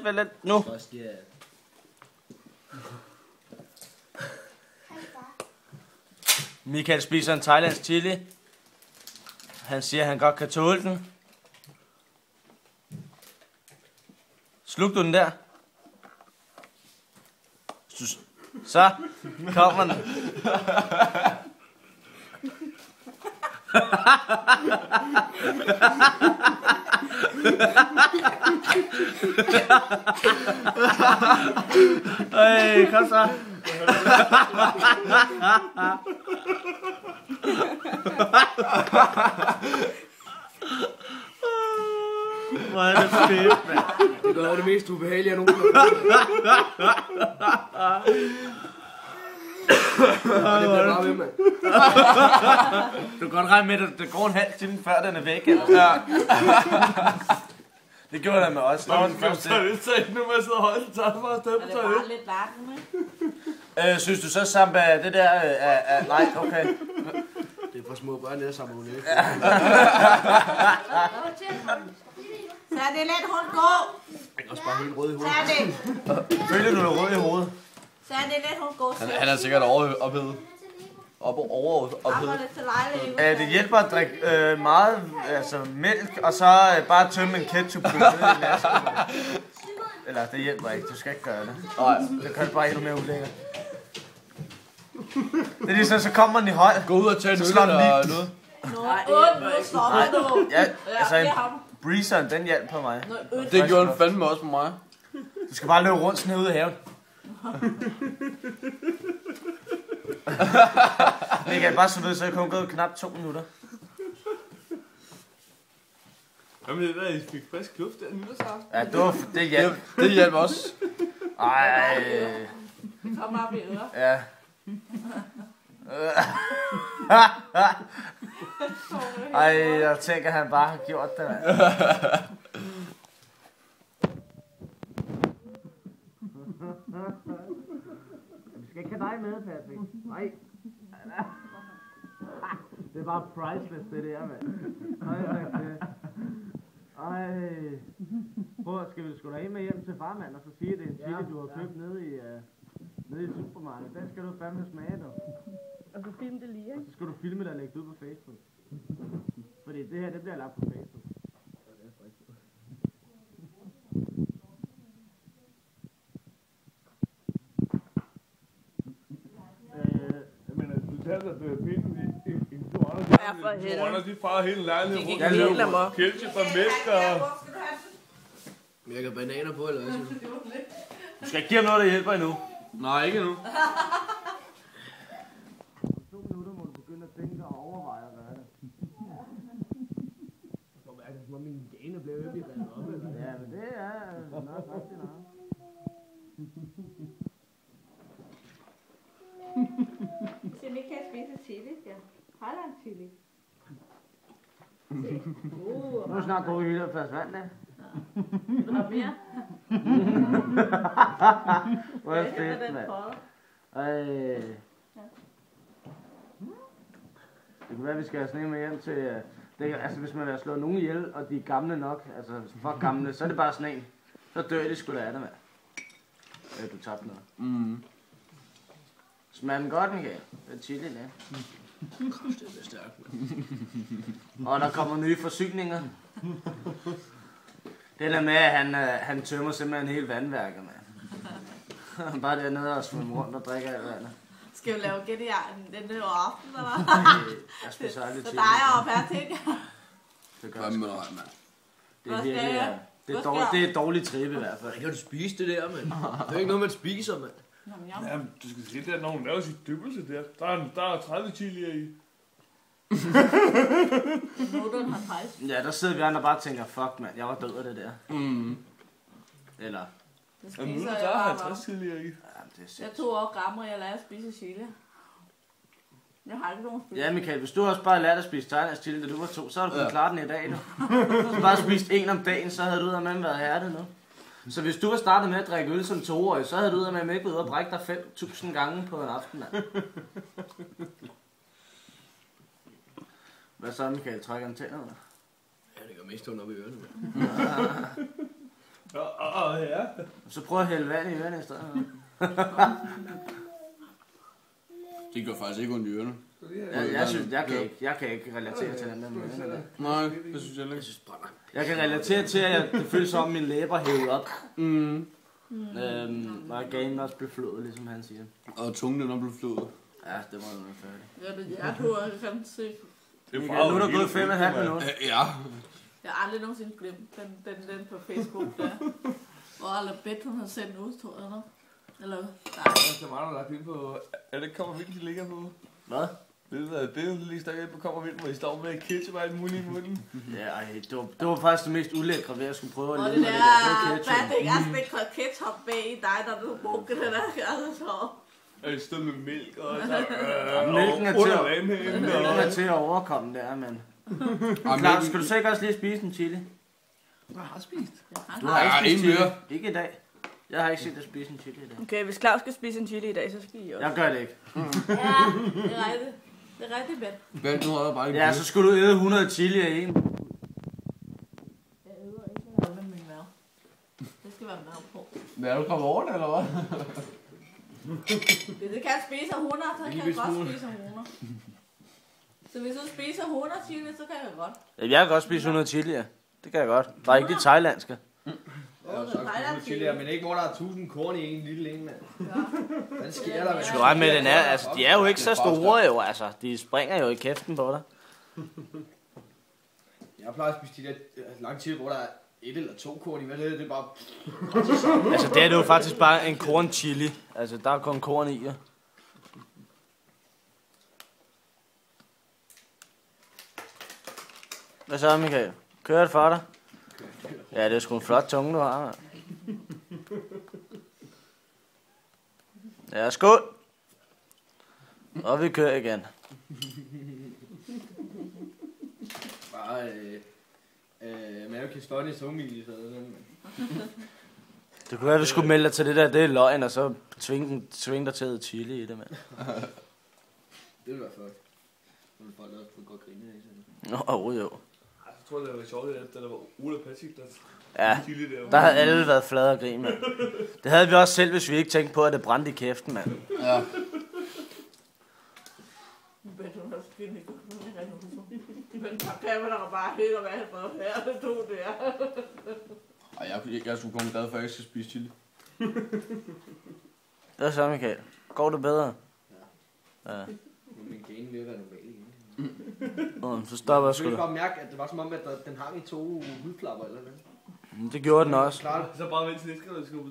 Vent lidt, nu. Michael spiser en thailandsk chili. Han siger, at han godt kan tåle den. Slug du den der? Så kommer den. Ej, kom så. Hvor er det fedt, mand. Det gør det mest ubehagelige af nogen. Det bliver bare ved, mand. Du kan godt regne med, at det går en halv time før den er væk. Eller? Ja. Det gjorde det med os. Nå, men først nu må jeg sidde og holde tak for at stemme på toilet. Er det bare lidt varmt, ikke? Synes du så, Samba, det der er... Nej, okay. Det er for små børn, det er sammen med det. Så er det let rundt gå. Jeg er også bare helt rød i hovedet. Så er det. Føler du er rød i hovedet? Så er det let rundt gå. Han er sikkert ophedet. Ophedet. Arbejder til lejlighed. Det hjælper at drikke meget mælk, og så bare tømme en ketchup. Eller det hjælper ikke, du skal ikke gøre det. Nej. Det gør det bare endnu mere ulækkert. Det er ligesom, så kommer den i hold. Gå ud og tage en øl eller noget. Nu stopper du. Ja, altså en breezeren, den hjælper på mig. Det gjorde den fandme også på mig. Du skal bare løbe rundt sådan her ude i haven. Jeg kan bare så ved, så jeg kun gået knap 2 minutter. Jamen det der, I fik frisk luft der nytårsaften. Ja, det hjælper. Det hjælper også. Ej. Kom op i ører. Ja. Ej, jeg tænker, at han bare har gjort det, mand. Vi skal ikke have dig med, Patrick. Nej. Det er bare priceless, det der, mand. Ej. Prøv, skal vi sgu da ind med hjem til farmand, og så sige, at det er en chili, du har købt nede i supermarkedet. Den skal du fandme smage, du. Og så film det lige, ikke? Så skal du filme det og lægge det ud på Facebook. Fordi det her, det bliver lagt på Facebook. Jeg mener, du talte, at filmen i 2 andre de farer hele lejligheden rundt. Det gik helt amok. Kælse fra mælk og... Men jeg kan bananer på, eller hvad siger du? Du skal ikke give ham noget, der hjælper endnu. Nej, ikke endnu. 2 minutter må du begynde at tænke og overveje at gøre det. Så er det som om mine gane blev øvrigt revet op, eller? Ja, men det er nok rigtig nok. Så vi kan spise chili, ja. Holland chili. Nu er snart gået i et fast vand, da. Vil du have mere? Hvor er det fedt, mand. Ej. Det kan være, at vi skal have sådan en med hjem til... Det, altså, hvis man vil have slået nogen ihjel, og de er gamle nok, altså for gamle, så er det bare sådan en. Så dør de sgu da af det, mand. Du tabte noget. Mm. Smager den godt, Michael? Det er chili, ja. Det er stærkt. Og der kommer nye forsyninger. Det der med, at han tømmer simpelthen hele vandværket, mand. Bare dernede og svømme rundt og drikke alt vandet. Skal vi lave den der aften, eller? Jeg spiser aldrig Så chili. dig og Patrick. Det gør Hvad jeg med sgu. dig, mand? Det er virkelig, det er et dårligt trip i hvert fald. Hvordan kan du spise det der, mand? Det er ikke noget, man spiser, mand. Jamen, du skal se der, når hun laver sit dybbelse der. Der er 30 chilier i. Noderen har fejl. Ja, der sidder vi andre og bare tænker, fuck mand, jeg var død af det der. Mm. Eller, Det Og nu spiser er jeg der bare 50 chilier i. ja, det er Jeg sindssygt. 2 år gammel, og jeg lader at spise chili. Jeg har ikke nogen spil. Ja, Michael, hvis du også bare lærte at spise thailandsk chili, da du var 2, så havde du kunnet klare den i dag nu. Hvis du bare spist en om dagen, så havde du ud af med været hærdet nu. Så hvis du var startet med at drikke øl som 2-årig, så havde du ud af med ikke ud og brække dig 5.000 gange på en aften, mand. Hvad så, Michael? Trækker han tænderne? Ja, det gør mest ondt op i ørerne, mand. Ja. Så prøv at hælde vand i vandet i stedet. Det gør faktisk ikke ondt i ørerne. Jeg synes, jeg kan ikke relatere til den der måde. Nej, det synes jeg ikke. Jeg kan relatere til, at det føles som, mine læber hævet op. Og ganen også blev flået, ligesom han siger. Og tungen den er blevet flået. Ja, det var jo nok færdigt. Ja, det jeg tror, jeg kan se. Det Ja, nu er der gået 5,5 minutter. Ja. Jeg har aldrig nogensinde glemt den på Facebook der. Hvor Alabette, hun har sendt ud, tror jeg nok. Eller, nej. Det er meget, der lagt ind på... Er det kommer vildt, de ligger på? Hvad? Billedet lige stakket ind på kommer vildt, hvor I står med ketchup og alt muligt i munden. Ja, det var faktisk det mest ulækre ved at skulle prøve at Og leve det med der, det hvad det er, spækker ketchup bag i dig, når du brugte det der, altså så. Og det stod med mælk og så... Mælken er til at overkomme der, men... Klar, skal du så ikke også lige spise en chili? Jeg har spist. Du har ikke spist en chili. mere. Ikke i dag. Jeg har ikke set dig spise en chili i dag. Okay, hvis Claus skal spise en chili i dag, så skal I også. Jeg gør det ikke. Ja, det er rigtigt. Det er rigtigt, Ben. Hvad, nu har jeg bare ikke Ja, så skulle du æde 100 chili af en. Jeg æder ikke noget med min mave. Det skal være mave på. Men er du kommet over det, eller hvad? Hvis det kan spise 100, så kan jeg godt spise 100. Så hvis du spiser 100 chili, så kan jeg godt. Ja, jeg kan godt spise 100 chili, ja. Det kan jeg godt. Bare ikke de thailandske. Men ikke hvor der er 1000 korn i en lille en, mand. Hvad sker der, mand? Du er med den her, altså de er jo ikke så store jo, altså. De springer jo i kæften på dig. Jeg plejer at spise de der lange chili, hvor der er 1 eller 2 korn i. Hvad det er bare... Altså det er jo faktisk bare en kornchili. Altså der er kun korn i, ja. Hvad så, Michael? Kører det for dig? Ja, det er sgu en flot tunge, du har, man. Ja, skål! Og vi kører igen. Bare... America's Funniest Homie, så det. Det kunne være, at vi skulle melde dig til det der, det er løgn, og så tvinge dig til at æde chili i det, mand. Det ville være flot. Så ville folk også få godt grine af det. Nå, jo. Jeg tror, det var sjovt, at der var Ola Patrick, der Ja, chili der. der havde alle været flade og grin, mand. Det havde vi også selv, hvis vi ikke tænkte på, at det brændte i kæften, mand. Ja. Ben, du har skin ikke. Men der kan man da bare helt og hvad for her, det tog der. Ej, jeg skulle komme glad for, at jeg ikke skal spise chili. Det er så, Michael. Går det bedre? Ja. Min gane vil være normal igen. Så stopper jeg Jeg sgu skulle da. bare mærke, at det var som om, at den hang i 2 hudflapper eller noget. Det gjorde den også. Klart. Så bare vent til næste gang, du skal på